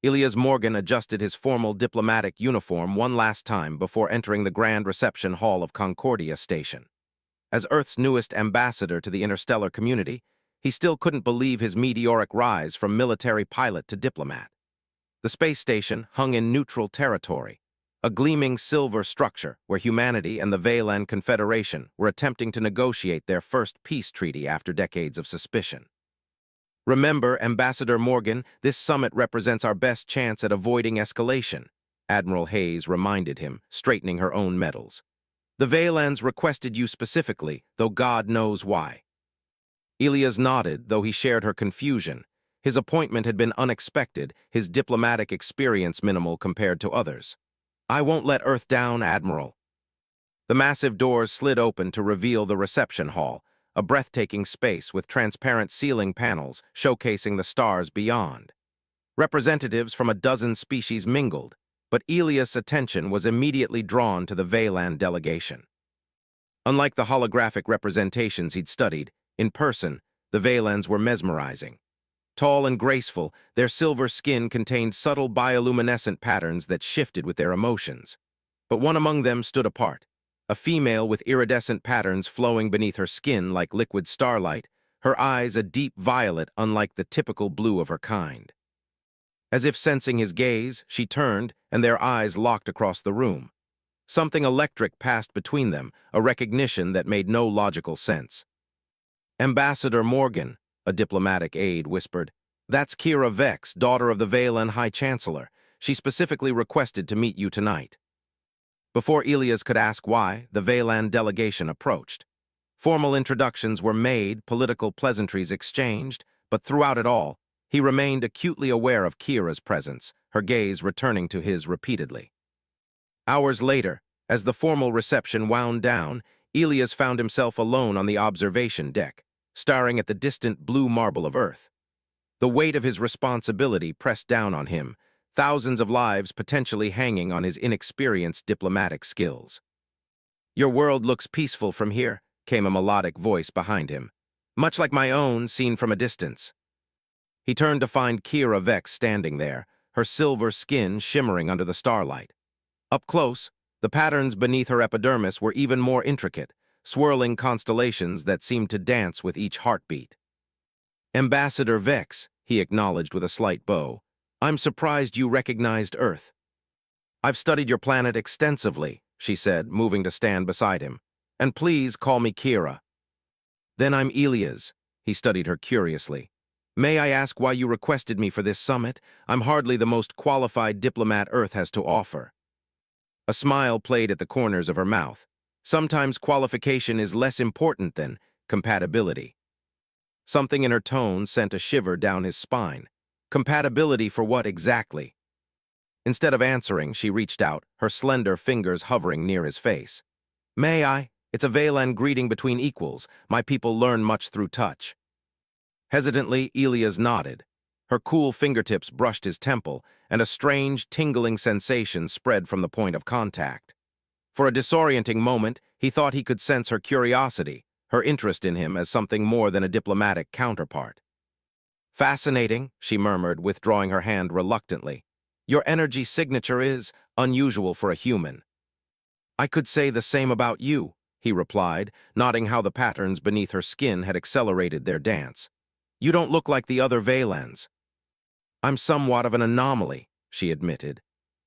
Ilias Morgan adjusted his formal diplomatic uniform one last time before entering the grand reception hall of Concordia Station. As Earth's newest ambassador to the interstellar community, he still couldn't believe his meteoric rise from military pilot to diplomat. The space station hung in neutral territory, a gleaming silver structure where humanity and the Valan Confederation were attempting to negotiate their first peace treaty after decades of suspicion. "Remember, Ambassador Morgan, this summit represents our best chance at avoiding escalation," Admiral Hayes reminded him, straightening her own medals. "The Valans requested you specifically, though God knows why." Ilias nodded, though he shared her confusion. His appointment had been unexpected, his diplomatic experience minimal compared to others. "I won't let Earth down, Admiral." The massive doors slid open to reveal the reception hall, a breathtaking space with transparent ceiling panels showcasing the stars beyond. Representatives from a dozen species mingled, but Ilias' attention was immediately drawn to the Valan delegation. Unlike the holographic representations he'd studied, in person, the Valans were mesmerizing. Tall and graceful, their silver skin contained subtle bioluminescent patterns that shifted with their emotions. But one among them stood apart. A female with iridescent patterns flowing beneath her skin like liquid starlight, her eyes a deep violet unlike the typical blue of her kind. As if sensing his gaze, she turned, and their eyes locked across the room. Something electric passed between them, a recognition that made no logical sense. "Ambassador Morgan," a diplomatic aide whispered. "That's Kira Vex, daughter of the Valan High Chancellor. She specifically requested to meet you tonight." Before Ilias could ask why, the Valan delegation approached. Formal introductions were made, political pleasantries exchanged, but throughout it all, he remained acutely aware of Kira's presence, her gaze returning to his repeatedly. Hours later, as the formal reception wound down, Ilias found himself alone on the observation deck, staring at the distant blue marble of Earth. The weight of his responsibility pressed down on him, thousands of lives potentially hanging on his inexperienced diplomatic skills. "Your world looks peaceful from here," came a melodic voice behind him, "much like my own seen from a distance." He turned to find Kira Vex standing there, her silver skin shimmering under the starlight. Up close, the patterns beneath her epidermis were even more intricate, swirling constellations that seemed to dance with each heartbeat. "Ambassador Vex," he acknowledged with a slight bow, "I'm surprised you recognized Earth." "I've studied your planet extensively," she said, moving to stand beside him. "And please call me Kira." "Then I'm Ilias." He studied her curiously. "May I ask why you requested me for this summit? I'm hardly the most qualified diplomat Earth has to offer." A smile played at the corners of her mouth. Sometimes qualification is less important than compatibility. Something in her tone sent a shiver down his spine. Compatibility for what exactly? Instead of answering, she reached out, her slender fingers hovering near his face. "May I? It's a Valan greeting between equals. My people learn much through touch." Hesitantly, Ilias nodded. Her cool fingertips brushed his temple, and a strange, tingling sensation spread from the point of contact. For a disorienting moment, he thought he could sense her curiosity, her interest in him as something more than a diplomatic counterpart. "Fascinating," she murmured, withdrawing her hand reluctantly. "Your energy signature is unusual for a human." "I could say the same about you," he replied, nodding how the patterns beneath her skin had accelerated their dance. "You don't look like the other Valans." "I'm somewhat of an anomaly," she admitted.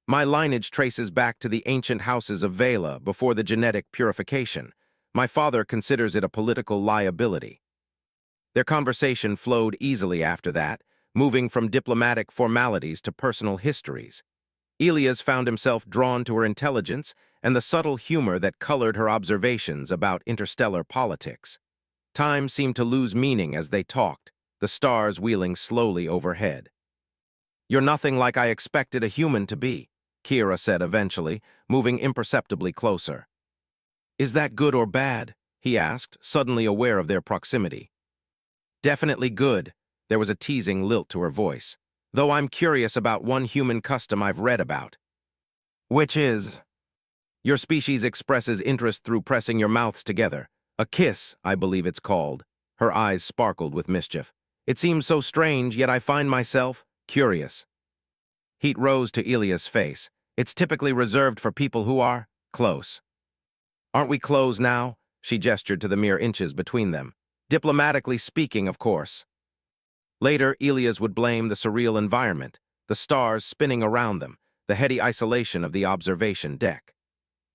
"My lineage traces back to the ancient houses of Vala before the genetic purification. My father considers it a political liability." Their conversation flowed easily after that, moving from diplomatic formalities to personal histories. Ilias found himself drawn to her intelligence and the subtle humor that colored her observations about interstellar politics. Time seemed to lose meaning as they talked, the stars wheeling slowly overhead. "You're nothing like I expected a human to be," Kira said eventually, moving imperceptibly closer. "Is that good or bad?" he asked, suddenly aware of their proximity. "Definitely good." There was a teasing lilt to her voice. "Though I'm curious about one human custom I've read about." "Which is?" "Your species expresses interest through pressing your mouths together. A kiss, I believe it's called." Her eyes sparkled with mischief. "It seems so strange, yet I find myself curious." Heat rose to Elia's face. It's typically reserved for people who are close. Aren't we close now? She gestured to the mere inches between them. Diplomatically speaking, of course. Later, Elias would blame the surreal environment, the stars spinning around them, the heady isolation of the observation deck.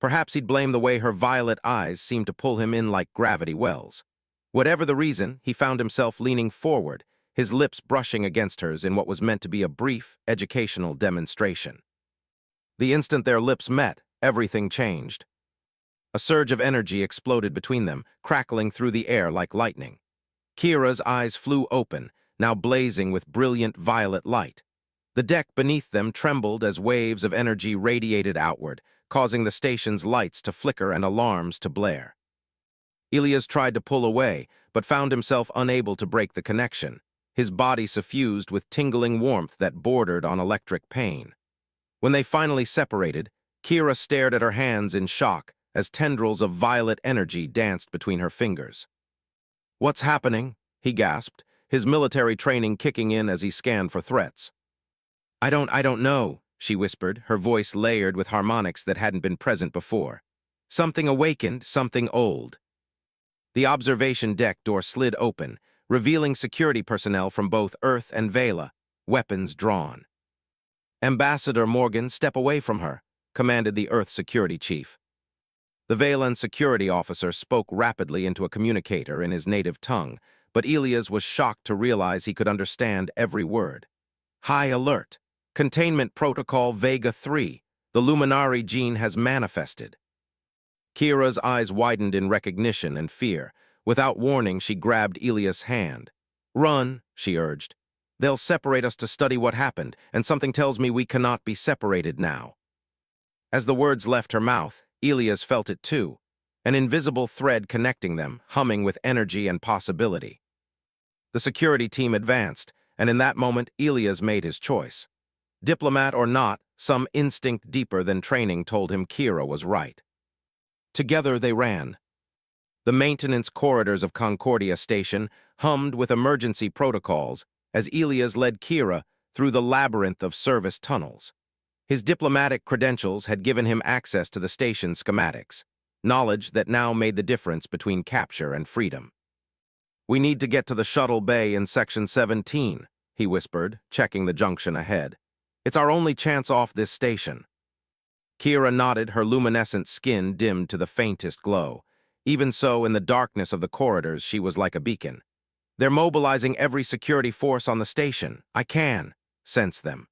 Perhaps he'd blame the way her violet eyes seemed to pull him in like gravity wells. Whatever the reason, he found himself leaning forward, his lips brushing against hers in what was meant to be a brief, educational demonstration. The instant their lips met, everything changed. A surge of energy exploded between them, crackling through the air like lightning. Kira's eyes flew open, now blazing with brilliant violet light. The deck beneath them trembled as waves of energy radiated outward, causing the station's lights to flicker and alarms to blare. Elias tried to pull away, but found himself unable to break the connection, his body suffused with tingling warmth that bordered on electric pain. When they finally separated, Kira stared at her hands in shock as tendrils of violet energy danced between her fingers. "What's happening?" he gasped, his military training kicking in as he scanned for threats. I don't know," she whispered, her voice layered with harmonics that hadn't been present before. "Something awakened, something old." The observation deck door slid open, revealing security personnel from both Earth and Vela, weapons drawn. "Ambassador Morgan, step away from her," commanded the Earth security chief. The Velan security officer spoke rapidly into a communicator in his native tongue, but Elias was shocked to realize he could understand every word. "High alert. Containment Protocol Vega 3. The Luminari gene has manifested." Kira's eyes widened in recognition and fear. Without warning, she grabbed Elias' hand. "Run," she urged. "They'll separate us to study what happened, and something tells me we cannot be separated now." As the words left her mouth, Elias felt it too, an invisible thread connecting them, humming with energy and possibility. The security team advanced, and in that moment, Elias made his choice. Diplomat or not, some instinct deeper than training told him Kira was right. Together they ran. The maintenance corridors of Concordia Station hummed with emergency protocols as Elias led Kira through the labyrinth of service tunnels. His diplomatic credentials had given him access to the station's schematics, knowledge that now made the difference between capture and freedom. "We need to get to the shuttle bay in Section 17, he whispered, checking the junction ahead. "It's our only chance off this station." Kira nodded, her luminescent skin dimmed to the faintest glow. Even so, in the darkness of the corridors, she was like a beacon. "They're mobilizing every security force on the station. I can sense them."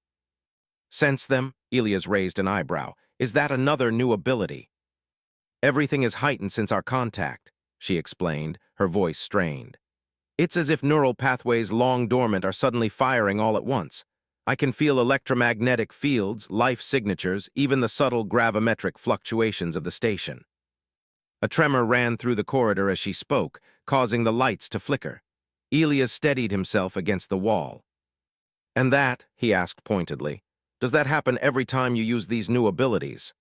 "Sense them?" Elias raised an eyebrow. "Is that another new ability?" "Everything is heightened since our contact," she explained, her voice strained. "It's as if neural pathways long dormant are suddenly firing all at once. I can feel electromagnetic fields, life signatures, even the subtle gravimetric fluctuations of the station." A tremor ran through the corridor as she spoke, causing the lights to flicker. Elias steadied himself against the wall. "And that," he asked pointedly, "does that happen every time you use these new abilities?"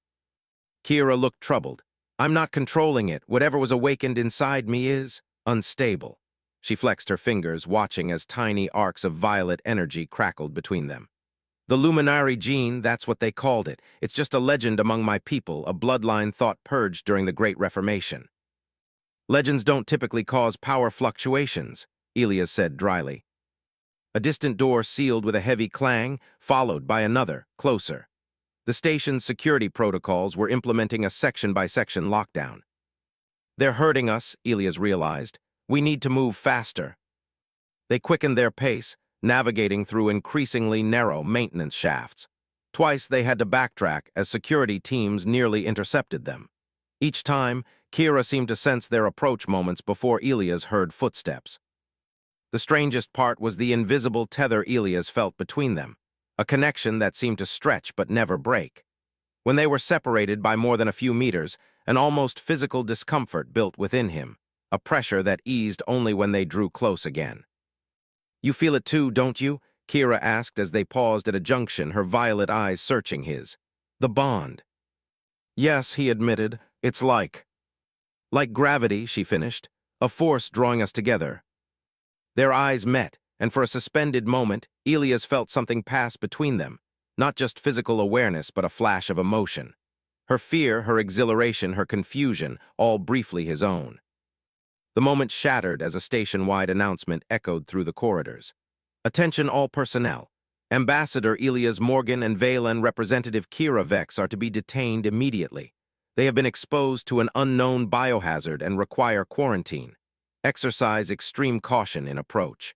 Kira looked troubled. "I'm not controlling it. Whatever was awakened inside me is unstable." She flexed her fingers, watching as tiny arcs of violet energy crackled between them. "The Luminari gene, that's what they called it. It's just a legend among my people, a bloodline thought purged during the Great Reformation." "Legends don't typically cause power fluctuations," Elias said dryly. A distant door sealed with a heavy clang, followed by another, closer. The station's security protocols were implementing a section-by-section lockdown. "They're hurting us," Elias realized. "We need to move faster." They quickened their pace, navigating through increasingly narrow maintenance shafts. Twice they had to backtrack as security teams nearly intercepted them. Each time, Kira seemed to sense their approach moments before Elias heard footsteps. The strangest part was the invisible tether Elias felt between them, a connection that seemed to stretch but never break. When they were separated by more than a few meters, an almost physical discomfort built within him, a pressure that eased only when they drew close again. "You feel it too, don't you?" Kira asked as they paused at a junction, her violet eyes searching his. "The bond." "Yes," he admitted. "It's like gravity," she finished. "A force drawing us together." Their eyes met, and for a suspended moment, Elias felt something pass between them, Not just physical awareness, but a flash of emotion. Her fear, her exhilaration, her confusion, all briefly his own. The moment shattered as a station-wide announcement echoed through the corridors. Attention all personnel. Ambassador Elias Morgan and Valen Representative Kira Vex are to be detained immediately. They have been exposed to an unknown biohazard and require quarantine. Exercise extreme caution in approach.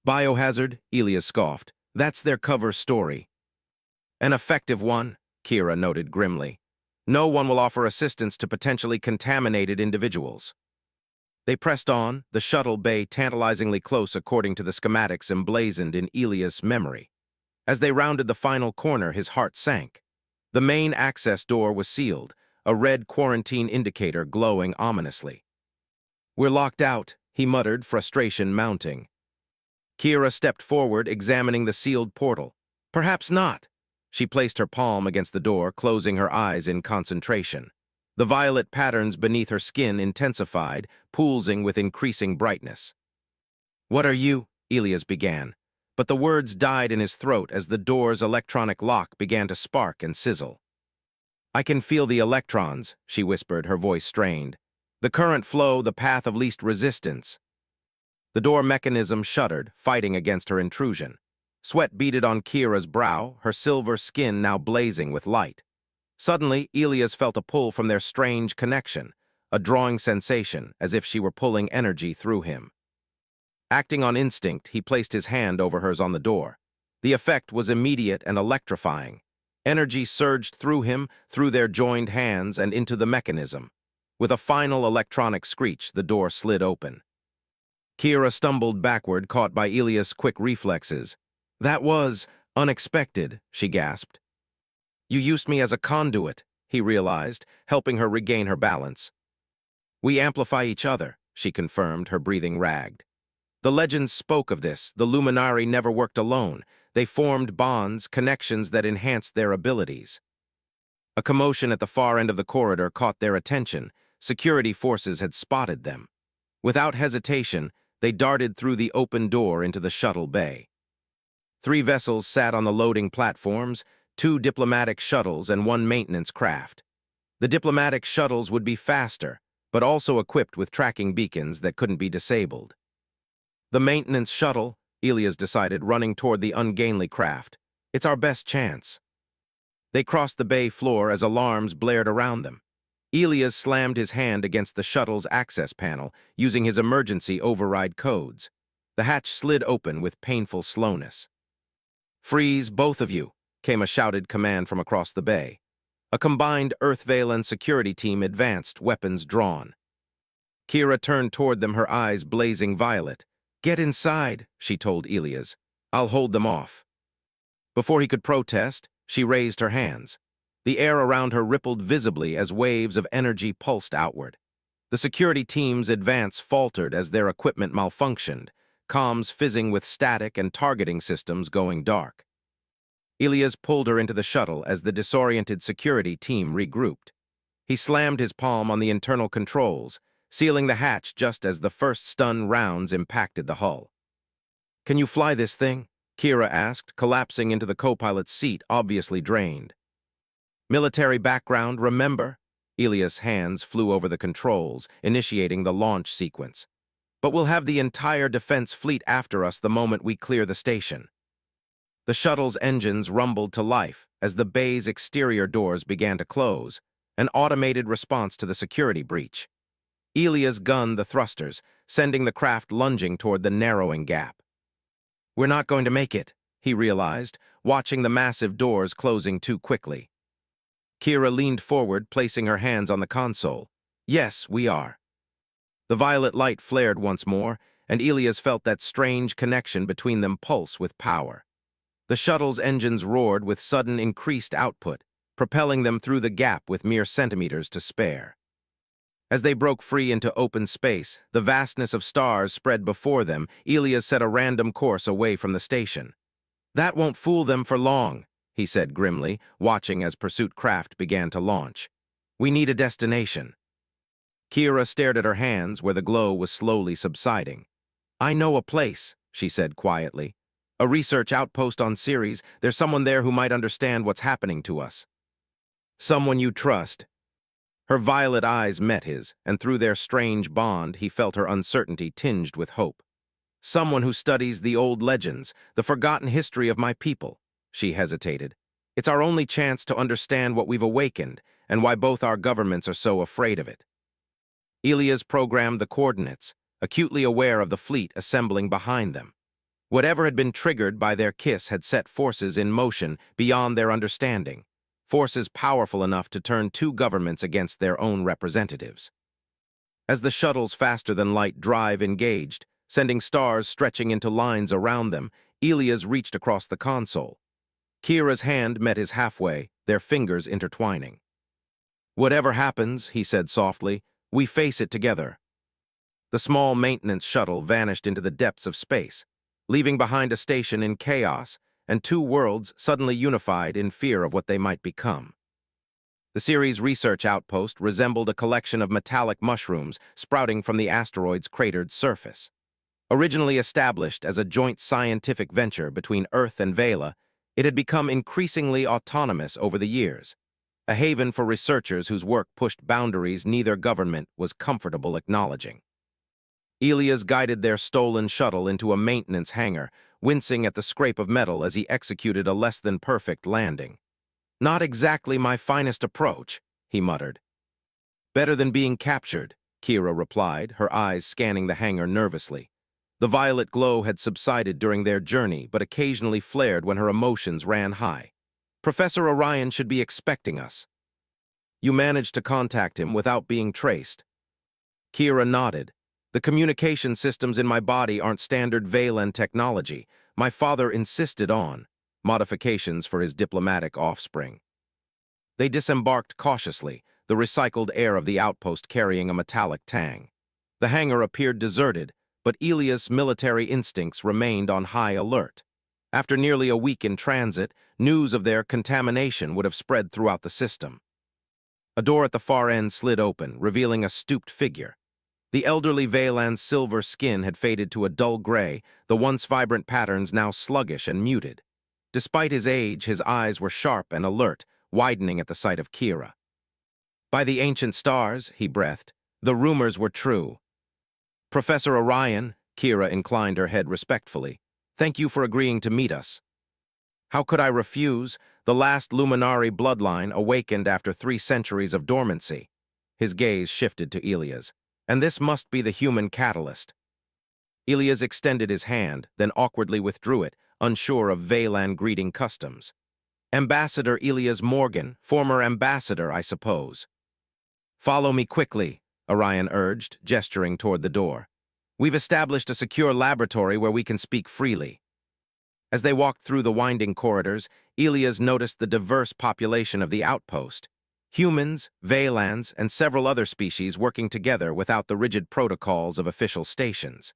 Biohazard? Elias scoffed. That's their cover story. An effective one, Kira noted grimly. No one will offer assistance to potentially contaminated individuals. They pressed on, the shuttle bay tantalizingly close according to the schematics emblazoned in Elias' memory. As they rounded the final corner, his heart sank. The main access door was sealed, a red quarantine indicator glowing ominously. We're locked out, he muttered, frustration mounting. Kira stepped forward, examining the sealed portal. Perhaps not. She placed her palm against the door, closing her eyes in concentration. The violet patterns beneath her skin intensified, pulsing with increasing brightness. What are you? Elias began, but the words died in his throat as the door's electronic lock began to spark and sizzle. I can feel the electrons, she whispered, her voice strained. The current flow, the path of least resistance. The door mechanism shuddered, fighting against her intrusion. Sweat beaded on Kira's brow, her silver skin now blazing with light. Suddenly, Elias felt a pull from their strange connection, a drawing sensation, as if she were pulling energy through him. Acting on instinct, he placed his hand over hers on the door. The effect was immediate and electrifying. Energy surged through him, through their joined hands, and into the mechanism. With a final electronic screech, the door slid open. Kira stumbled backward, caught by Elias' quick reflexes. That was unexpected, she gasped. You used me as a conduit, he realized, helping her regain her balance. We amplify each other, she confirmed, her breathing ragged. The legends spoke of this. The Luminari never worked alone. They formed bonds, connections that enhanced their abilities. A commotion at the far end of the corridor caught their attention. Security forces had spotted them. Without hesitation, they darted through the open door into the shuttle bay. 3 vessels sat on the loading platforms, 2 diplomatic shuttles and 1 maintenance craft. The diplomatic shuttles would be faster, but also equipped with tracking beacons that couldn't be disabled. The maintenance shuttle, Elias decided, running toward the ungainly craft. It's our best chance. They crossed the bay floor as alarms blared around them. Elias slammed his hand against the shuttle's access panel, using his emergency override codes. The hatch slid open with painful slowness. Freeze, both of you, came a shouted command from across the bay. A combined Earth-Veil and security team advanced, weapons drawn. Kira turned toward them, her eyes blazing violet. Get inside, she told Elias. I'll hold them off. Before he could protest, she raised her hands. The air around her rippled visibly as waves of energy pulsed outward. The security team's advance faltered as their equipment malfunctioned, comms fizzing with static and targeting systems going dark. Elias pulled her into the shuttle as the disoriented security team regrouped. He slammed his palm on the internal controls, sealing the hatch just as the first stun rounds impacted the hull. Can you fly this thing? Kira asked, collapsing into the co-pilot's seat, obviously drained. Military background, remember? Elias' hands flew over the controls, initiating the launch sequence. But we'll have the entire defense fleet after us the moment we clear the station. The shuttle's engines rumbled to life as the bay's exterior doors began to close, an automated response to the security breach. Elias gunned the thrusters, sending the craft lunging toward the narrowing gap. We're not going to make it, he realized, watching the massive doors closing too quickly. Kira leaned forward, placing her hands on the console. Yes, we are. The violet light flared once more, and Elias felt that strange connection between them pulse with power. The shuttle's engines roared with sudden increased output, propelling them through the gap with mere centimeters to spare. As they broke free into open space, the vastness of stars spread before them. Elias set a random course away from the station. That won't fool them for long, he said grimly, watching as pursuit craft began to launch. We need a destination. Kira stared at her hands where the glow was slowly subsiding. I know a place, she said quietly. A research outpost on Ceres. There's someone there who might understand what's happening to us. Someone you trust. Her violet eyes met his, and through their strange bond, he felt her uncertainty tinged with hope. Someone who studies the old legends, the forgotten history of my people. She hesitated. It's our only chance to understand what we've awakened, and why both our governments are so afraid of it. Elias programmed the coordinates, acutely aware of the fleet assembling behind them. Whatever had been triggered by their kiss had set forces in motion beyond their understanding, forces powerful enough to turn two governments against their own representatives. As the shuttle's faster-than-light drive engaged, sending stars stretching into lines around them, Elias reached across the console. Kira's hand met his halfway, their fingers intertwining. "Whatever happens," he said softly, "we face it together." The small maintenance shuttle vanished into the depths of space, leaving behind a station in chaos and two worlds suddenly unified in fear of what they might become. The Ceres research outpost resembled a collection of metallic mushrooms sprouting from the asteroid's cratered surface. Originally established as a joint scientific venture between Earth and Vela, it had become increasingly autonomous over the years, a haven for researchers whose work pushed boundaries neither government was comfortable acknowledging. Elias guided their stolen shuttle into a maintenance hangar, wincing at the scrape of metal as he executed a less-than-perfect landing. "Not exactly my finest approach," he muttered. "Better than being captured," Kira replied, her eyes scanning the hangar nervously. The violet glow had subsided during their journey, but occasionally flared when her emotions ran high. "Professor Orion should be expecting us." "You managed to contact him without being traced." Kira nodded. "The communication systems in my body aren't standard Valen technology. My father insisted on modifications for his diplomatic offspring." They disembarked cautiously, the recycled air of the outpost carrying a metallic tang. The hangar appeared deserted, but Elias' military instincts remained on high alert. After nearly a week in transit, news of their contamination would have spread throughout the system. A door at the far end slid open, revealing a stooped figure. The elderly Valan's silver skin had faded to a dull gray, the once vibrant patterns now sluggish and muted. Despite his age, his eyes were sharp and alert, widening at the sight of Kira. "By the ancient stars," he breathed, "the rumors were true." "Professor Orion," Kira inclined her head respectfully, "thank you for agreeing to meet us." "How could I refuse? The last Luminari bloodline awakened after 3 centuries of dormancy." His gaze shifted to Elias. "And this must be the human catalyst." Elias extended his hand, then awkwardly withdrew it, unsure of Valan greeting customs. "Ambassador Elias Morgan, former ambassador, I suppose." "Follow me quickly," Orion urged, gesturing toward the door. "We've established a secure laboratory where we can speak freely." As they walked through the winding corridors, Elias noticed the diverse population of the outpost. Humans, Valans, and several other species working together without the rigid protocols of official stations.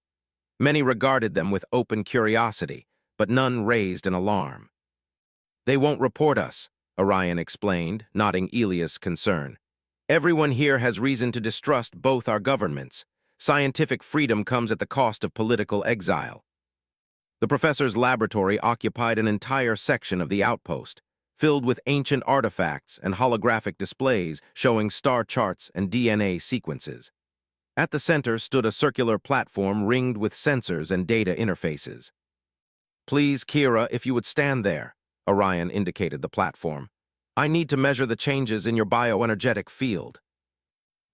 Many regarded them with open curiosity, but none raised an alarm. "They won't report us," Orion explained, nodding Elias' concern. "Everyone here has reason to distrust both our governments. Scientific freedom comes at the cost of political exile." The professor's laboratory occupied an entire section of the outpost, filled with ancient artifacts and holographic displays showing star charts and DNA sequences. At the center stood a circular platform ringed with sensors and data interfaces. "Please, Kira, if you would stand there," Orion indicated the platform. "I need to measure the changes in your bioenergetic field."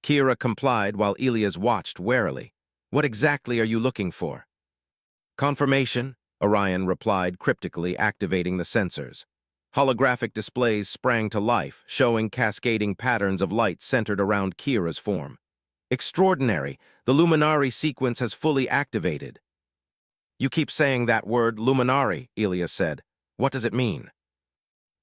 Kira complied while Elias watched warily. "What exactly are you looking for?" "Confirmation," Orion replied cryptically, activating the sensors. Holographic displays sprang to life, showing cascading patterns of light centered around Kira's form. "Extraordinary! The Luminari sequence has fully activated." "You keep saying that word, Luminari," Elias said. "What does it mean?"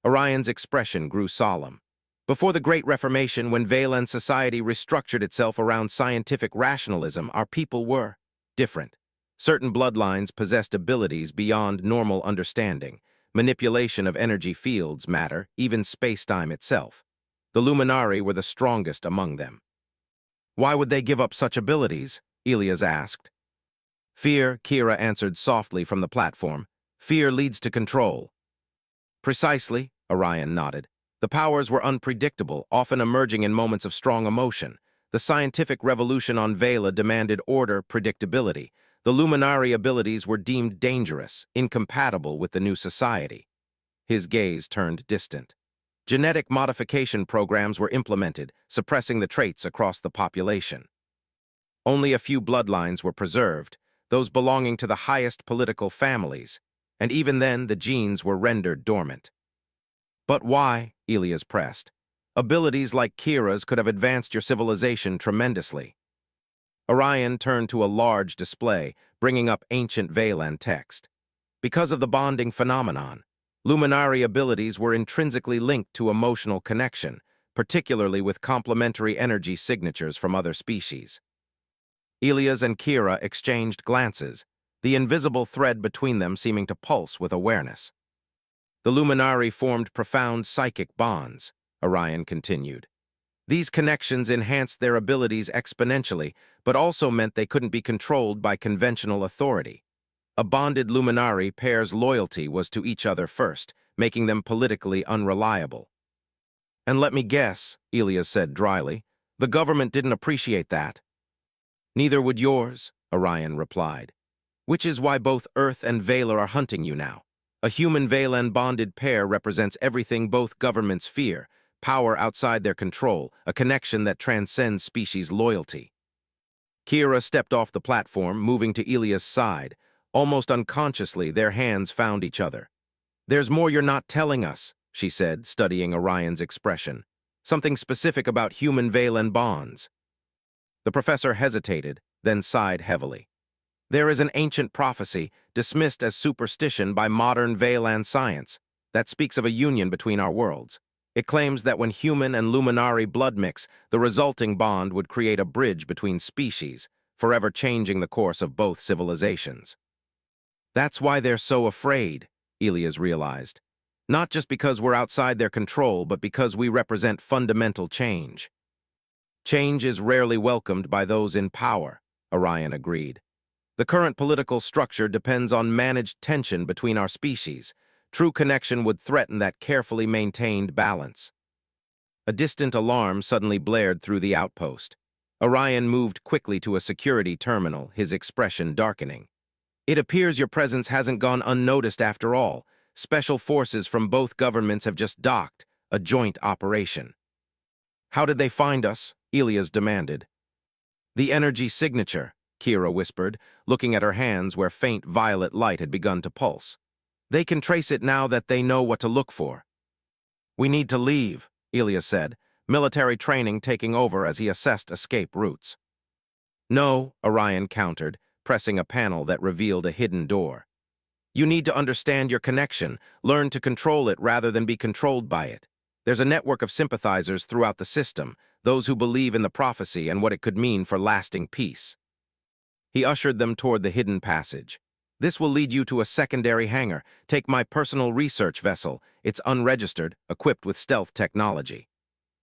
Orion's expression grew solemn. "Before the Great Reformation, when Valan society restructured itself around scientific rationalism, our people were different. Certain bloodlines possessed abilities beyond normal understanding, manipulation of energy fields, matter, even space-time itself. The Luminari were the strongest among them." "Why would they give up such abilities?" Elias asked. "Fear," Kira answered softly from the platform. Fear leads to control. Precisely, Orion nodded. The powers were unpredictable, often emerging in moments of strong emotion. The scientific revolution on Vela demanded order, predictability. The Luminari abilities were deemed dangerous, incompatible with the new society. His gaze turned distant. Genetic modification programs were implemented, suppressing the traits across the population. Only a few bloodlines were preserved, those belonging to the highest political families, and even then the genes were rendered dormant. But why? Elias pressed. Abilities like Kira's could have advanced your civilization tremendously. Orion turned to a large display, bringing up ancient Velan text. Because of the bonding phenomenon, Luminari abilities were intrinsically linked to emotional connection, particularly with complementary energy signatures from other species. Elias and Kira exchanged glances, the invisible thread between them seeming to pulse with awareness. The Luminari formed profound psychic bonds, Orion continued. These connections enhanced their abilities exponentially, but also meant they couldn't be controlled by conventional authority. A bonded Luminari pair's loyalty was to each other first, making them politically unreliable. And let me guess, Elias said dryly, the government didn't appreciate that. Neither would yours, Orion replied. Which is why both Earth and Vela are hunting you now. A human Velan bonded pair represents everything both governments fear, power outside their control, a connection that transcends species loyalty. Kira stepped off the platform, moving to Elias' side. Almost unconsciously, their hands found each other. There's more you're not telling us, she said, studying Orion's expression. Something specific about human Velan bonds. The professor hesitated, then sighed heavily. There is an ancient prophecy, dismissed as superstition by modern Velan science, that speaks of a union between our worlds. It claims that when human and Luminari blood mix, the resulting bond would create a bridge between species, forever changing the course of both civilizations. That's why they're so afraid, Elias realized. Not just because we're outside their control, but because we represent fundamental change. Change is rarely welcomed by those in power, Orion agreed. The current political structure depends on managed tension between our species. True connection would threaten that carefully maintained balance. A distant alarm suddenly blared through the outpost. Orion moved quickly to a security terminal, his expression darkening. It appears your presence hasn't gone unnoticed after all. Special forces from both governments have just docked, a joint operation. How did they find us? Elias demanded. The energy signature, Kira whispered, looking at her hands where faint violet light had begun to pulse. They can trace it now that they know what to look for. We need to leave, Elias said, military training taking over as he assessed escape routes. No, Orion countered, pressing a panel that revealed a hidden door. You need to understand your connection, learn to control it rather than be controlled by it. There's a network of sympathizers throughout the system, those who believe in the prophecy and what it could mean for lasting peace. He ushered them toward the hidden passage. This will lead you to a secondary hangar. Take my personal research vessel. It's unregistered, equipped with stealth technology.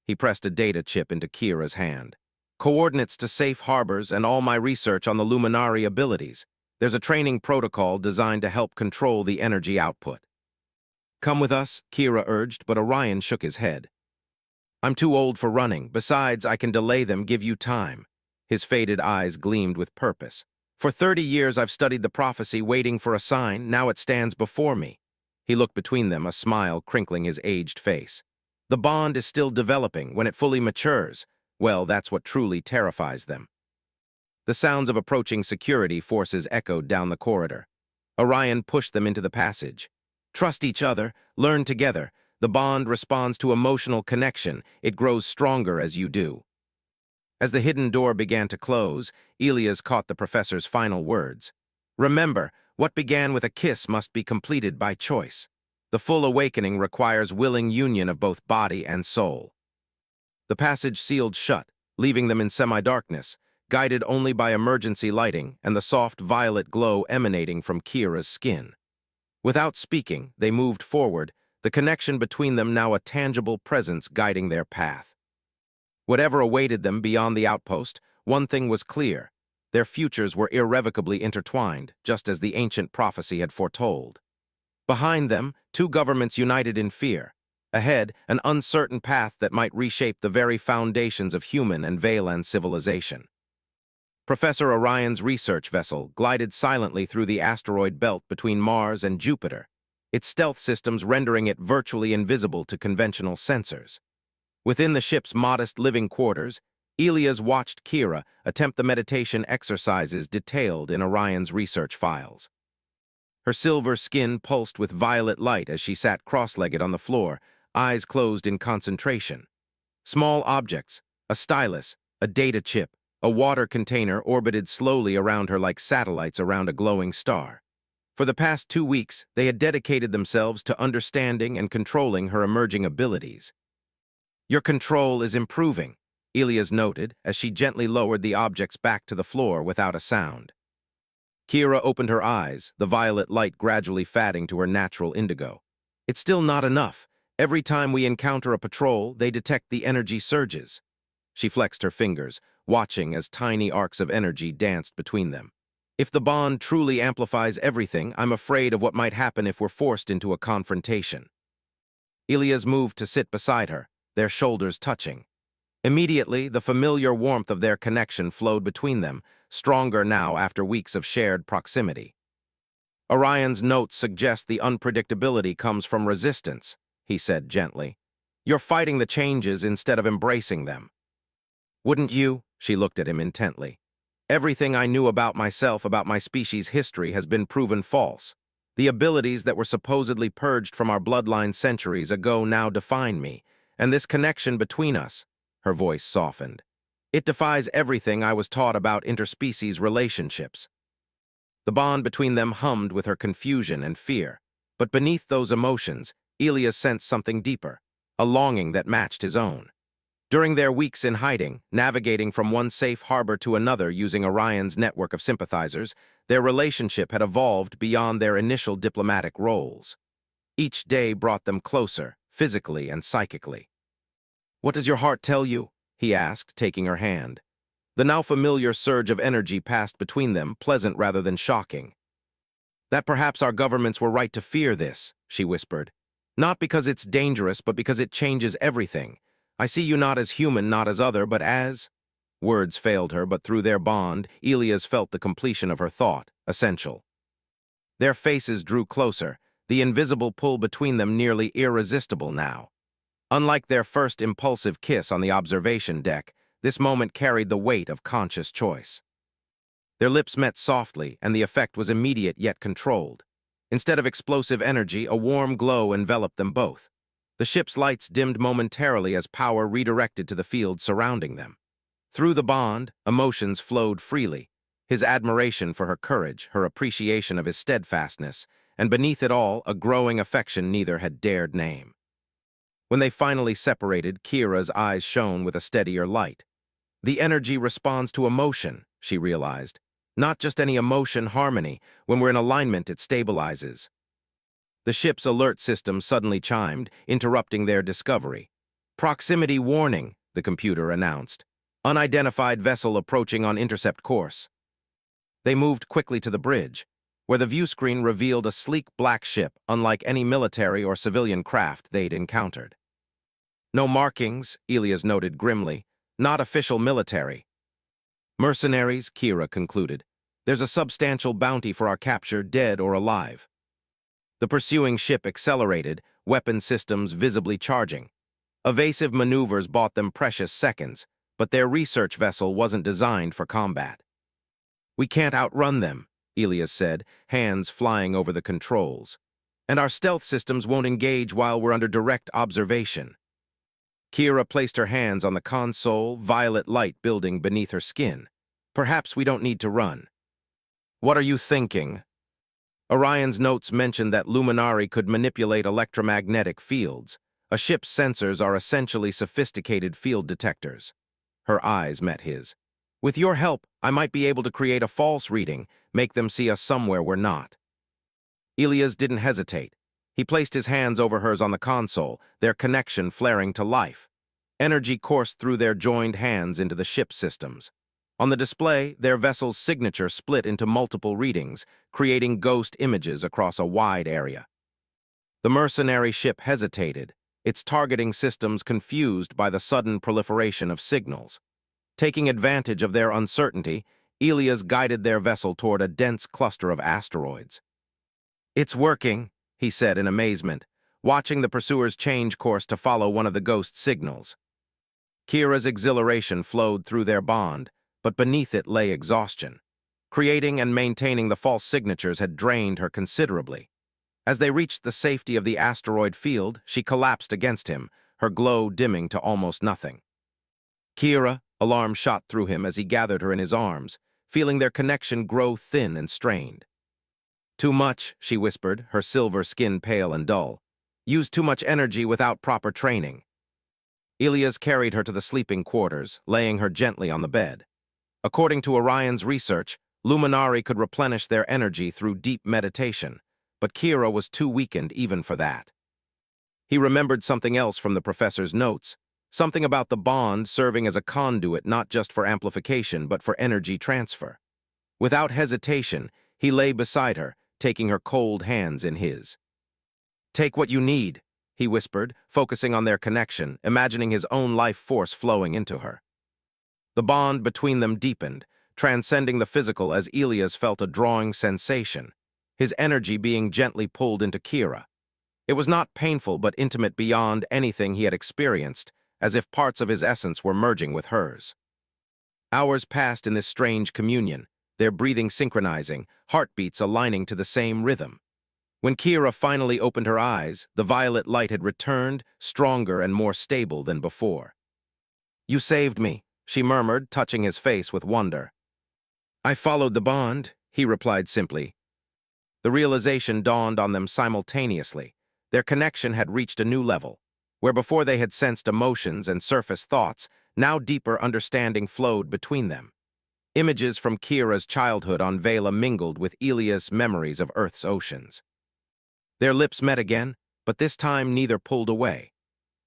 He pressed a data chip into Kira's hand. Coordinates to safe harbors and all my research on the Luminari abilities. There's a training protocol designed to help control the energy output. Come with us, Kira urged, but Orion shook his head. I'm too old for running. Besides, I can delay them, give you time. His faded eyes gleamed with purpose. For 30 years I've studied the prophecy, waiting for a sign. Now it stands before me. He looked between them, a smile crinkling his aged face. The bond is still developing. When it fully matures, well, that's what truly terrifies them. The sounds of approaching security forces echoed down the corridor. Orion pushed them into the passage. Trust each other, learn together. The bond responds to emotional connection. It grows stronger as you do. As the hidden door began to close, Elias caught the professor's final words. Remember, what began with a kiss must be completed by choice. The full awakening requires willing union of both body and soul. The passage sealed shut, leaving them in semi-darkness, guided only by emergency lighting and the soft violet glow emanating from Kira's skin. Without speaking, they moved forward, the connection between them now a tangible presence guiding their path. Whatever awaited them beyond the outpost, one thing was clear. Their futures were irrevocably intertwined, just as the ancient prophecy had foretold. Behind them, two governments united in fear. Ahead, an uncertain path that might reshape the very foundations of human and Valan civilization. Professor Orion's research vessel glided silently through the asteroid belt between Mars and Jupiter, its stealth systems rendering it virtually invisible to conventional sensors. Within the ship's modest living quarters, Elias watched Kira attempt the meditation exercises detailed in Orion's research files. Her silver skin pulsed with violet light as she sat cross-legged on the floor, eyes closed in concentration. Small objects, a stylus, a data chip, a water container orbited slowly around her like satellites around a glowing star. For the past 2 weeks, they had dedicated themselves to understanding and controlling her emerging abilities. "Your control is improving," Elias noted as she gently lowered the objects back to the floor without a sound. Kira opened her eyes, the violet light gradually fading to her natural indigo. "It's still not enough. Every time we encounter a patrol, they detect the energy surges." She flexed her fingers, watching as tiny arcs of energy danced between them. "If the bond truly amplifies everything, I'm afraid of what might happen if we're forced into a confrontation." Elias moved to sit beside her, their shoulders touching. Immediately, the familiar warmth of their connection flowed between them, stronger now after weeks of shared proximity. "Orion's notes suggest the unpredictability comes from resistance," he said gently. "You're fighting the changes instead of embracing them." "Wouldn't you?" She looked at him intently. "Everything I knew about myself, about my species' history, has been proven false. The abilities that were supposedly purged from our bloodline centuries ago now define me, and this connection between us," her voice softened, "it defies everything I was taught about interspecies relationships." The bond between them hummed with her confusion and fear, but beneath those emotions, Elias sensed something deeper, a longing that matched his own. During their weeks in hiding, navigating from one safe harbor to another using Orion's network of sympathizers, their relationship had evolved beyond their initial diplomatic roles. Each day brought them closer, physically and psychically. "What does your heart tell you?" he asked, taking her hand. The now familiar surge of energy passed between them, pleasant rather than shocking. "That perhaps our governments were right to fear this," she whispered. "Not because it's dangerous, but because it changes everything. I see you not as human, not as other, but as—" Words failed her, but through their bond, Elias felt the completion of her thought, essential. Their faces drew closer, the invisible pull between them nearly irresistible now. Unlike their first impulsive kiss on the observation deck, this moment carried the weight of conscious choice. Their lips met softly, and the effect was immediate yet controlled. Instead of explosive energy, a warm glow enveloped them both. The ship's lights dimmed momentarily as power redirected to the field surrounding them. Through the bond, emotions flowed freely. His admiration for her courage, her appreciation of his steadfastness, and beneath it all, a growing affection neither had dared name. When they finally separated, Kira's eyes shone with a steadier light. The energy responds to emotion, she realized. Not just any emotion, harmony. When we're in alignment, it stabilizes. The ship's alert system suddenly chimed, interrupting their discovery. "Proximity warning," the computer announced. "Unidentified vessel approaching on intercept course." They moved quickly to the bridge, where the view screen revealed a sleek black ship unlike any military or civilian craft they'd encountered. "No markings," Elias noted grimly. "Not official military." "Mercenaries," Kira concluded. "There's a substantial bounty for our capture, dead or alive." The pursuing ship accelerated, weapon systems visibly charging. Evasive maneuvers bought them precious seconds, but their research vessel wasn't designed for combat. "We can't outrun them," Elias said, hands flying over the controls. "And our stealth systems won't engage while we're under direct observation." Kira placed her hands on the console, violet light building beneath her skin. "Perhaps we don't need to run." "What are you thinking?" Orion's notes mentioned that Luminari could manipulate electromagnetic fields. A ship's sensors are essentially sophisticated field detectors. Her eyes met his. "With your help, I might be able to create a false reading, make them see us somewhere we're not." Elias didn't hesitate. He placed his hands over hers on the console, their connection flaring to life. Energy coursed through their joined hands into the ship's systems. On the display, their vessel's signature split into multiple readings, creating ghost images across a wide area. The mercenary ship hesitated, its targeting systems confused by the sudden proliferation of signals. Taking advantage of their uncertainty, Elias guided their vessel toward a dense cluster of asteroids. "It's working," he said in amazement, watching the pursuers change course to follow one of the ghost signals. Kira's exhilaration flowed through their bond, but beneath it lay exhaustion. Creating and maintaining the false signatures had drained her considerably. As they reached the safety of the asteroid field, she collapsed against him, her glow dimming to almost nothing. "Kira," alarm shot through him as he gathered her in his arms, feeling their connection grow thin and strained. "Too much," she whispered, her silver skin pale and dull. "Used too much energy without proper training." Elias carried her to the sleeping quarters, laying her gently on the bed. According to Orion's research, Luminari could replenish their energy through deep meditation, but Kira was too weakened even for that. He remembered something else from the professor's notes, something about the bond serving as a conduit not just for amplification but for energy transfer. Without hesitation, he lay beside her, taking her cold hands in his. "Take what you need," he whispered, focusing on their connection, imagining his own life force flowing into her. The bond between them deepened, transcending the physical as Elias felt a drawing sensation, his energy being gently pulled into Kira. It was not painful but intimate beyond anything he had experienced, as if parts of his essence were merging with hers. Hours passed in this strange communion, their breathing synchronizing, heartbeats aligning to the same rhythm. When Kira finally opened her eyes, the violet light had returned, stronger and more stable than before. "You saved me," she murmured, touching his face with wonder. "I followed the bond," he replied simply. The realization dawned on them simultaneously. Their connection had reached a new level. Where before they had sensed emotions and surface thoughts, now deeper understanding flowed between them. Images from Kira's childhood on Vela mingled with Elias' memories of Earth's oceans. Their lips met again, but this time neither pulled away.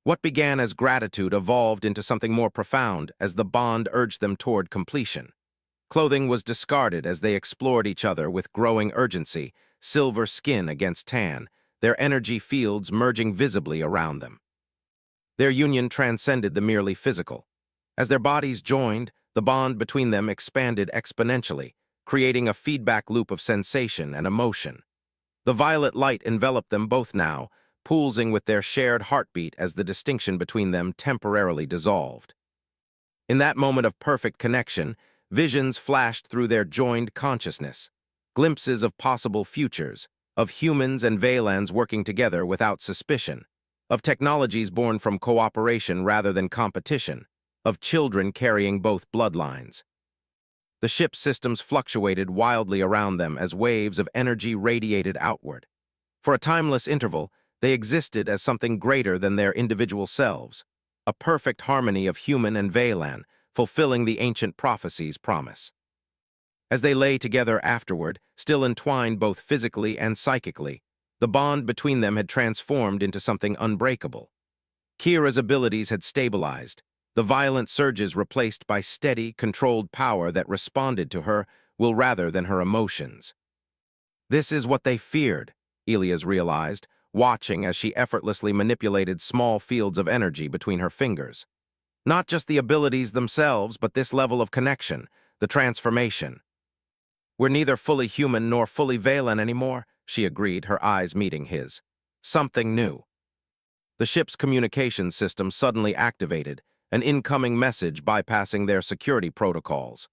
What began as gratitude evolved into something more profound as the bond urged them toward completion. Clothing was discarded as they explored each other with growing urgency, silver skin against tan, their energy fields merging visibly around them. Their union transcended the merely physical. As their bodies joined, the bond between them expanded exponentially, creating a feedback loop of sensation and emotion. The violet light enveloped them both now, pulsing with their shared heartbeat as the distinction between them temporarily dissolved. In that moment of perfect connection, visions flashed through their joined consciousness, glimpses of possible futures, of humans and Valans working together without suspicion, of technologies born from cooperation rather than competition, of children carrying both bloodlines. The ship's systems fluctuated wildly around them as waves of energy radiated outward. For a timeless interval, they existed as something greater than their individual selves, a perfect harmony of human and Valan, fulfilling the ancient prophecy's promise. As they lay together afterward, still entwined both physically and psychically, the bond between them had transformed into something unbreakable. Kira's abilities had stabilized, the violent surges replaced by steady, controlled power that responded to her will rather than her emotions. This is what they feared, Elias realized, watching as she effortlessly manipulated small fields of energy between her fingers. Not just the abilities themselves, but this level of connection, the transformation. "We're neither fully human nor fully Valan anymore," she agreed, her eyes meeting his. "Something new." The ship's communications system suddenly activated, an incoming message bypassing their security protocols.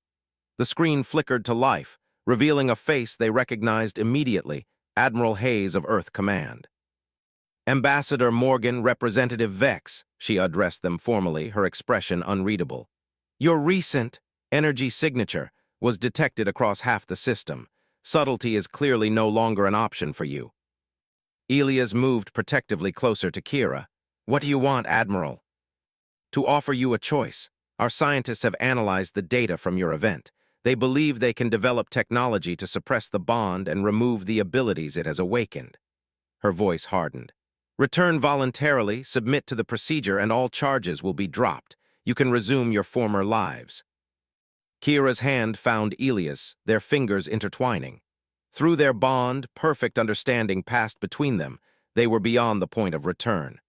The screen flickered to life, revealing a face they recognized immediately, Admiral Hayes of Earth Command. "Ambassador Morgan, Representative Vex," she addressed them formally, her expression unreadable. "Your recent energy signature was detected across half the system. Subtlety is clearly no longer an option for you." Elias moved protectively closer to Kira. "What do you want, Admiral?" "To offer you a choice. Our scientists have analyzed the data from your event. They believe they can develop technology to suppress the bond and remove the abilities it has awakened." Her voice hardened. "Return voluntarily, submit to the procedure, and all charges will be dropped. You can resume your former lives." Kira's hand found Elias, their fingers intertwining. Through their bond, perfect understanding passed between them, They were beyond the point of return.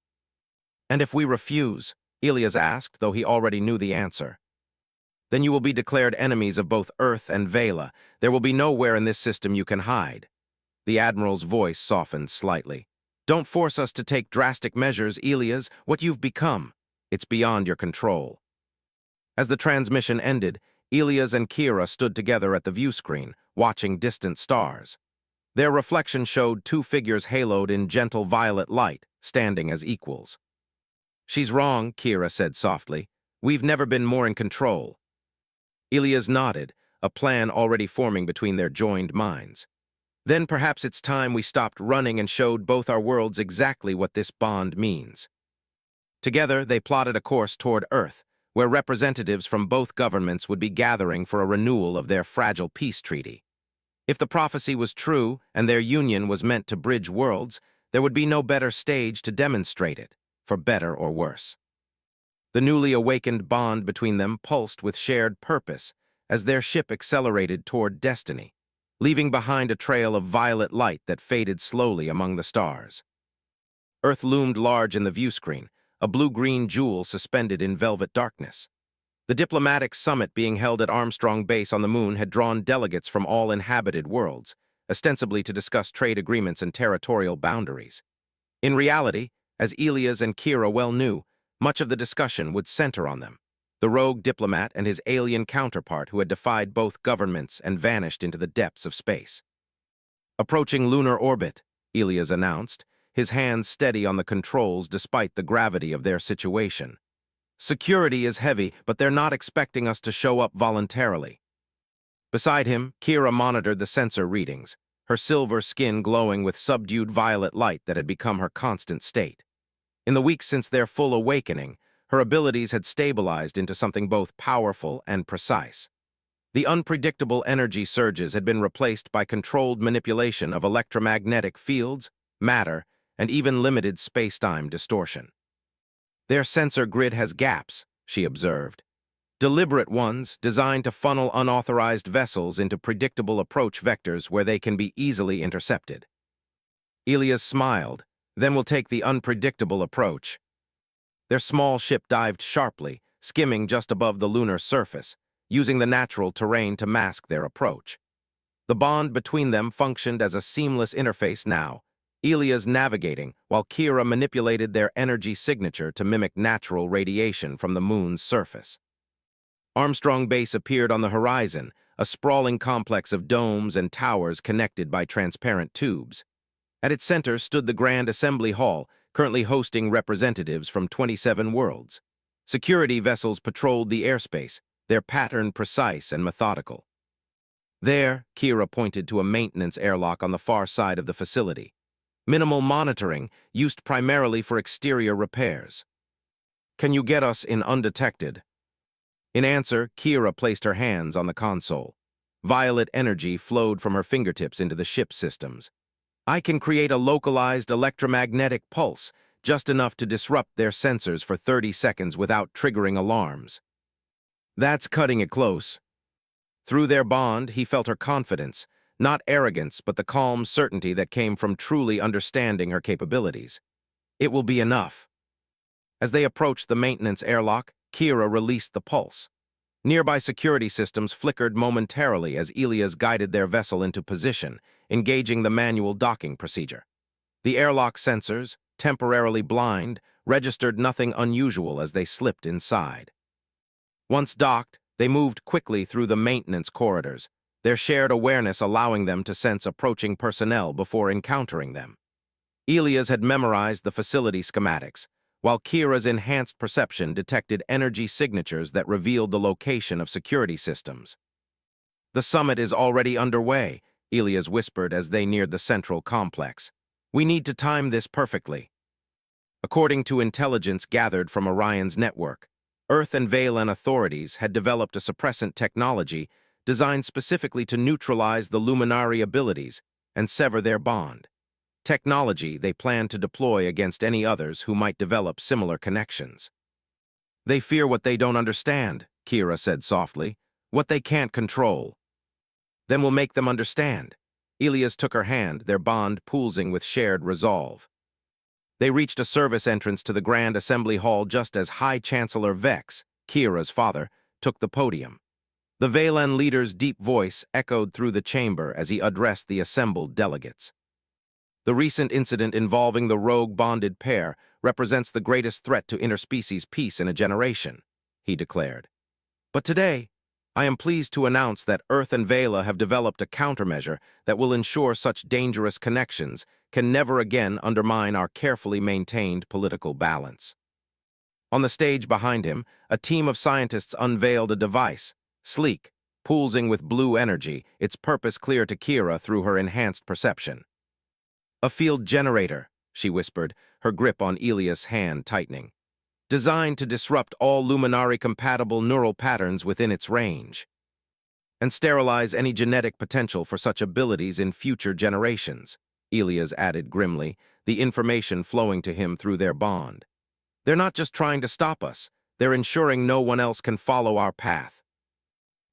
"And if we refuse?" Elias asked, though he already knew the answer. "Then you will be declared enemies of both Earth and Vela. There will be nowhere in this system you can hide." The Admiral's voice softened slightly. "Don't force us to take drastic measures, Elias. What you've become, it's beyond your control." As the transmission ended, Elias and Kira stood together at the view screen, watching distant stars. Their reflection showed two figures haloed in gentle violet light, standing as equals. "She's wrong," Kira said softly. "We've never been more in control." Elias nodded, a plan already forming between their joined minds. "Then perhaps it's time we stopped running and showed both our worlds exactly what this bond means." Together, they plotted a course toward Earth, where representatives from both governments would be gathering for a renewal of their fragile peace treaty. If the prophecy was true and their union was meant to bridge worlds, there would be no better stage to demonstrate it, for better or worse. The newly awakened bond between them pulsed with shared purpose as their ship accelerated toward destiny, leaving behind a trail of violet light that faded slowly among the stars. Earth loomed large in the view screen, a blue-green jewel suspended in velvet darkness. The diplomatic summit being held at Armstrong Base on the Moon had drawn delegates from all inhabited worlds, ostensibly to discuss trade agreements and territorial boundaries. In reality, as Elias and Kira well knew, much of the discussion would center on them, the rogue diplomat and his alien counterpart who had defied both governments and vanished into the depths of space. "Approaching lunar orbit," Elias announced, his hands steady on the controls despite the gravity of their situation. "Security is heavy, but they're not expecting us to show up voluntarily." Beside him, Kira monitored the sensor readings, her silver skin glowing with subdued violet light that had become her constant state. In the weeks since their full awakening, her abilities had stabilized into something both powerful and precise. The unpredictable energy surges had been replaced by controlled manipulation of electromagnetic fields, matter, and even limited space-time distortion. "Their sensor grid has gaps," she observed. "Deliberate ones designed to funnel unauthorized vessels into predictable approach vectors where they can be easily intercepted." Elias smiled. "Then we'll take the unpredictable approach." Their small ship dived sharply, skimming just above the lunar surface, using the natural terrain to mask their approach. The bond between them functioned as a seamless interface now, Elias navigating while Kira manipulated their energy signature to mimic natural radiation from the Moon's surface. Armstrong Base appeared on the horizon, a sprawling complex of domes and towers connected by transparent tubes. At its center stood the Grand Assembly Hall, currently hosting representatives from 27 worlds. Security vessels patrolled the airspace, their pattern precise and methodical. There, Kira pointed to a maintenance airlock on the far side of the facility. Minimal monitoring, used primarily for exterior repairs. "Can you get us in undetected?" In answer, Kira placed her hands on the console. Violet energy flowed from her fingertips into the ship's systems. "I can create a localized electromagnetic pulse, just enough to disrupt their sensors for 30 seconds without triggering alarms." "That's cutting it close." Through their bond, he felt her confidence, not arrogance, but the calm certainty that came from truly understanding her capabilities. "It will be enough." As they approached the maintenance airlock, Kira released the pulse. Nearby security systems flickered momentarily as Elias guided their vessel into position, engaging the manual docking procedure. The airlock sensors, temporarily blind, registered nothing unusual as they slipped inside. Once docked, they moved quickly through the maintenance corridors, their shared awareness allowing them to sense approaching personnel before encountering them. Elias had memorized the facility schematics, while Kira's enhanced perception detected energy signatures that revealed the location of security systems. "The summit is already underway," Elias whispered as they neared the central complex. "We need to time this perfectly." According to intelligence gathered from Orion's network, Earth and Valan authorities had developed a suppressant technology designed specifically to neutralize the Luminari abilities and sever their bond. Technology they planned to deploy against any others who might develop similar connections. "They fear what they don't understand," Kira said softly, "what they can't control." "Then we'll make them understand." Elias took her hand, their bond pulsing with shared resolve. They reached a service entrance to the Grand Assembly Hall just as High Chancellor Vex, Kira's father, took the podium. The Valen leader's deep voice echoed through the chamber as he addressed the assembled delegates. The recent incident involving the rogue bonded pair represents the greatest threat to interspecies peace in a generation, he declared. But today, I am pleased to announce that Earth and Vela have developed a countermeasure that will ensure such dangerous connections can never again undermine our carefully maintained political balance. On the stage behind him, a team of scientists unveiled a device, sleek, pulsing with blue energy, its purpose clear to Kira through her enhanced perception. A field generator, she whispered, her grip on Elia's hand tightening. Designed to disrupt all Luminari-compatible neural patterns within its range, and sterilize any genetic potential for such abilities in future generations, Elias added grimly, the information flowing to him through their bond. They're not just trying to stop us, they're ensuring no one else can follow our path.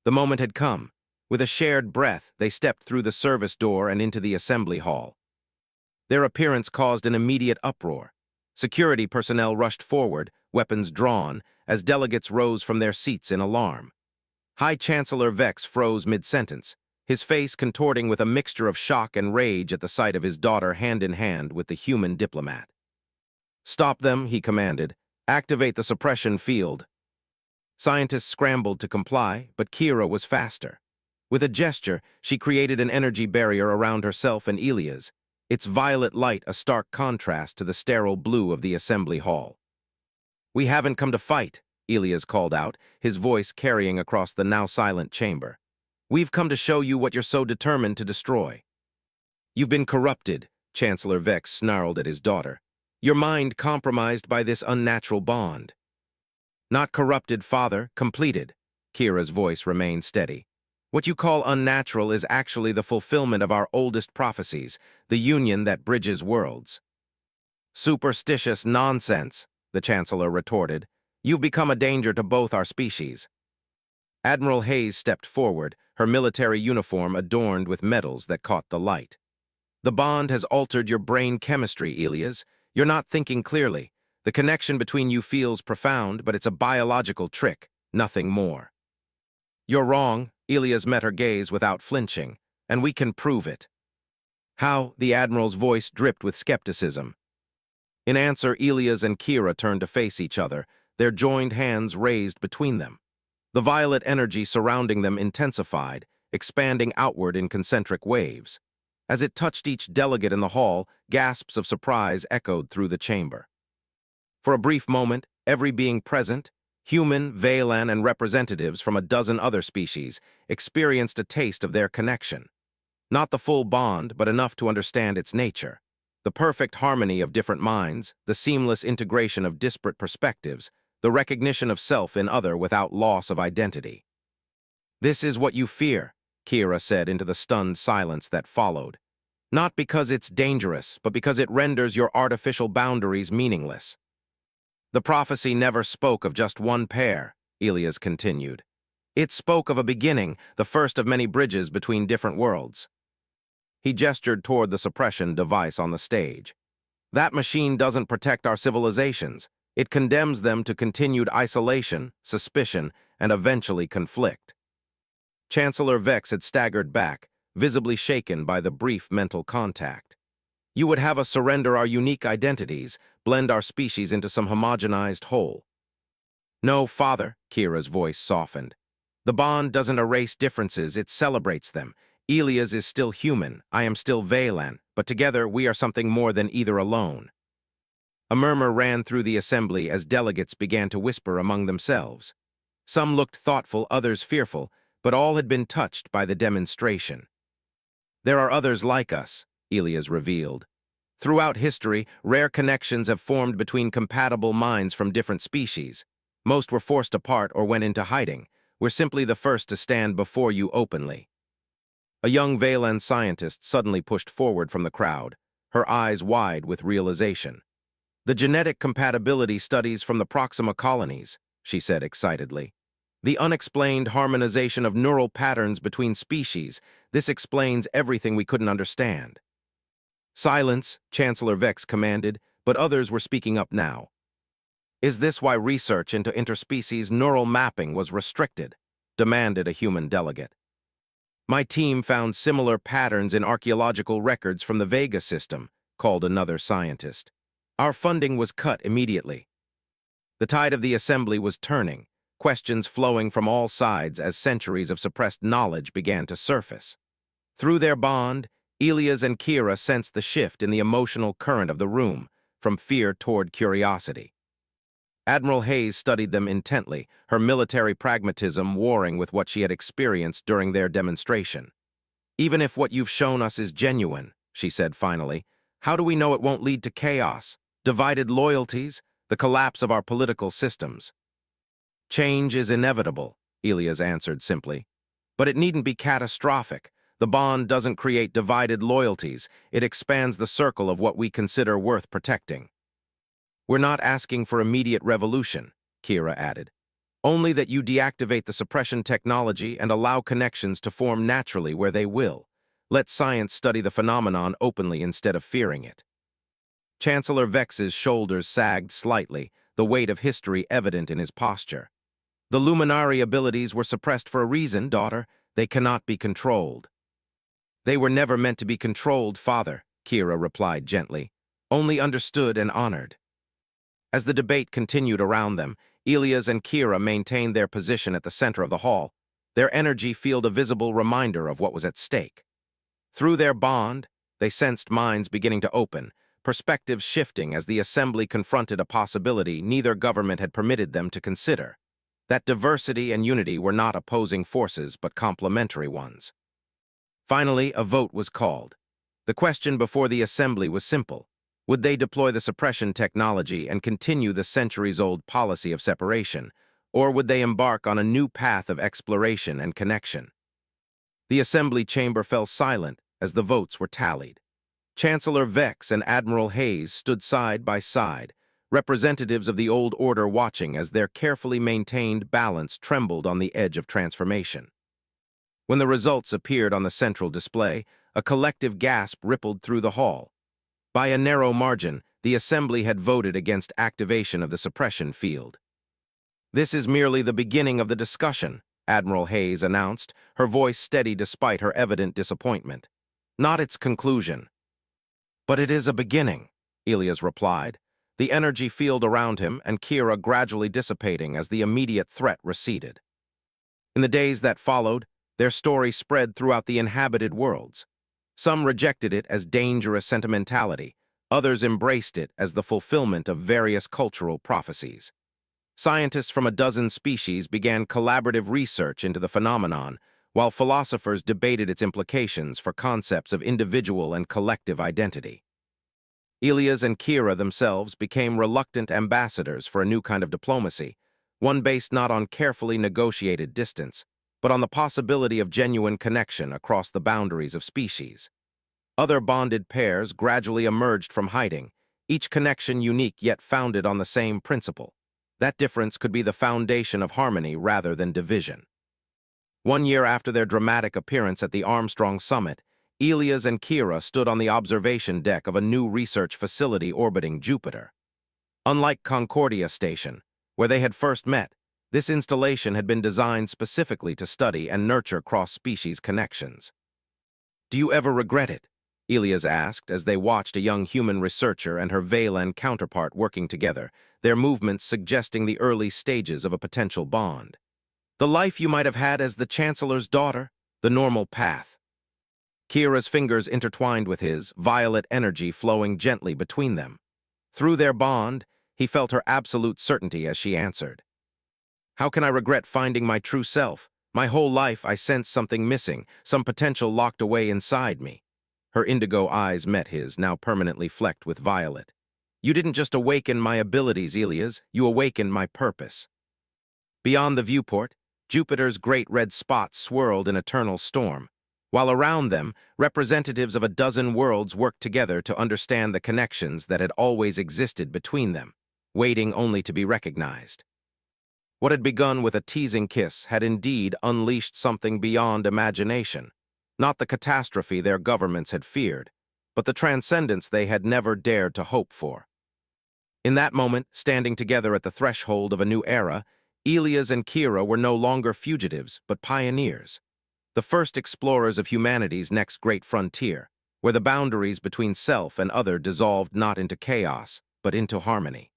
The moment had come. With a shared breath, they stepped through the service door and into the assembly hall. Their appearance caused an immediate uproar. Security personnel rushed forward, weapons drawn, as delegates rose from their seats in alarm. High Chancellor Vex froze mid-sentence, his face contorting with a mixture of shock and rage at the sight of his daughter hand in hand with the human diplomat. "Stop them," he commanded. "Activate the suppression field." Scientists scrambled to comply, but Kira was faster. With a gesture, she created an energy barrier around herself and Elias, its violet light a stark contrast to the sterile blue of the assembly hall. "We haven't come to fight," Elias called out, his voice carrying across the now-silent chamber. "We've come to show you what you're so determined to destroy." "You've been corrupted," Chancellor Vex snarled at his daughter. "Your mind compromised by this unnatural bond." "Not corrupted, father, completed." Kira's voice remained steady. "What you call unnatural is actually the fulfillment of our oldest prophecies, the union that bridges worlds." "Superstitious nonsense," the Chancellor retorted. "You've become a danger to both our species." Admiral Hayes stepped forward, her military uniform adorned with medals that caught the light. "The bond has altered your brain chemistry, Elias. You're not thinking clearly. The connection between you feels profound, but it's a biological trick, nothing more." "You're wrong," Elias met her gaze without flinching, "and we can prove it." "How?" The Admiral's voice dripped with skepticism. In answer, Elias and Kira turned to face each other, their joined hands raised between them. The violet energy surrounding them intensified, expanding outward in concentric waves. As it touched each delegate in the hall, gasps of surprise echoed through the chamber. For a brief moment, every being present, human, Valan, and representatives from a dozen other species, experienced a taste of their connection. Not the full bond, but enough to understand its nature. The perfect harmony of different minds, the seamless integration of disparate perspectives, the recognition of self in other without loss of identity. "This is what you fear," Kira said into the stunned silence that followed. "Not because it's dangerous, but because it renders your artificial boundaries meaningless." "The prophecy never spoke of just one pair," Elias continued. "It spoke of a beginning, the first of many bridges between different worlds." He gestured toward the suppression device on the stage. "That machine doesn't protect our civilizations. It condemns them to continued isolation, suspicion, and eventually conflict." Chancellor Vex had staggered back, visibly shaken by the brief mental contact. "You would have us surrender our unique identities, blend our species into some homogenized whole." "No, father," Kira's voice softened. "The bond doesn't erase differences, it celebrates them. Elias is still human, I am still Valan, but together we are something more than either alone." A murmur ran through the assembly as delegates began to whisper among themselves. Some looked thoughtful, others fearful, but all had been touched by the demonstration. "There are others like us," Elias revealed. "Throughout history, rare connections have formed between compatible minds from different species. Most were forced apart or went into hiding. We're simply the first to stand before you openly." A young Valan scientist suddenly pushed forward from the crowd, her eyes wide with realization. "The genetic compatibility studies from the Proxima colonies," she said excitedly. "The unexplained harmonization of neural patterns between species, this explains everything we couldn't understand." "Silence," Chancellor Vex commanded, but others were speaking up now. Is this why research into interspecies neural mapping was restricted? Demanded a human delegate. My team found similar patterns in archaeological records from the Vega system, called another scientist. Our funding was cut immediately. The tide of the assembly was turning, questions flowing from all sides as centuries of suppressed knowledge began to surface. Through their bond, Elias and Kira sensed the shift in the emotional current of the room, from fear toward curiosity. Admiral Hayes studied them intently, her military pragmatism warring with what she had experienced during their demonstration. Even if what you've shown us is genuine, she said finally, how do we know it won't lead to chaos, divided loyalties, the collapse of our political systems? Change is inevitable, Elias answered simply. But it needn't be catastrophic. The bond doesn't create divided loyalties, it expands the circle of what we consider worth protecting. We're not asking for immediate revolution, Kira added. Only that you deactivate the suppression technology and allow connections to form naturally where they will. Let science study the phenomenon openly instead of fearing it. Chancellor Vex's shoulders sagged slightly, the weight of history evident in his posture. The luminary abilities were suppressed for a reason, daughter. They cannot be controlled. They were never meant to be controlled, father, Kira replied gently. Only understood and honored. As the debate continued around them, Elias and Kira maintained their position at the center of the hall, their energy field a visible reminder of what was at stake. Through their bond, they sensed minds beginning to open, perspectives shifting as the assembly confronted a possibility neither government had permitted them to consider. That diversity and unity were not opposing forces but complementary ones. Finally, a vote was called. The question before the assembly was simple. Would they deploy the suppression technology and continue the centuries-old policy of separation, or would they embark on a new path of exploration and connection? The assembly chamber fell silent as the votes were tallied. Chancellor Vex and Admiral Hayes stood side by side, representatives of the old order watching as their carefully maintained balance trembled on the edge of transformation. When the results appeared on the central display, a collective gasp rippled through the hall. By a narrow margin, the assembly had voted against activation of the suppression field. This is merely the beginning of the discussion, Admiral Hayes announced, her voice steady despite her evident disappointment. Not its conclusion. But it is a beginning, Elias replied, the energy field around him and Kira gradually dissipating as the immediate threat receded. In the days that followed, their story spread throughout the inhabited worlds. Some rejected it as dangerous sentimentality, others embraced it as the fulfillment of various cultural prophecies. Scientists from a dozen species began collaborative research into the phenomenon, while philosophers debated its implications for concepts of individual and collective identity. Elias and Kira themselves became reluctant ambassadors for a new kind of diplomacy, one based not on carefully negotiated distance, but on the possibility of genuine connection across the boundaries of species. Other bonded pairs gradually emerged from hiding, each connection unique yet founded on the same principle. That difference could be the foundation of harmony rather than division. 1 year after their dramatic appearance at the Armstrong Summit, Elias and Kira stood on the observation deck of a new research facility orbiting Jupiter. Unlike Concordia Station, where they had first met, this installation had been designed specifically to study and nurture cross-species connections. Do you ever regret it? Elias asked as they watched a young human researcher and her Valen counterpart working together, their movements suggesting the early stages of a potential bond. The life you might have had as the Chancellor's daughter, the normal path. Kira's fingers intertwined with his, violet energy flowing gently between them. Through their bond, he felt her absolute certainty as she answered. How can I regret finding my true self? My whole life I sensed something missing, some potential locked away inside me. Her indigo eyes met his, now permanently flecked with violet. You didn't just awaken my abilities, Elias, you awakened my purpose. Beyond the viewport, Jupiter's great red spots swirled in eternal storm, while around them, representatives of a dozen worlds worked together to understand the connections that had always existed between them, waiting only to be recognized. What had begun with a teasing kiss had indeed unleashed something beyond imagination, not the catastrophe their governments had feared, but the transcendence they had never dared to hope for. In that moment, standing together at the threshold of a new era, Elias and Kira were no longer fugitives, but pioneers, the first explorers of humanity's next great frontier, where the boundaries between self and other dissolved not into chaos, but into harmony.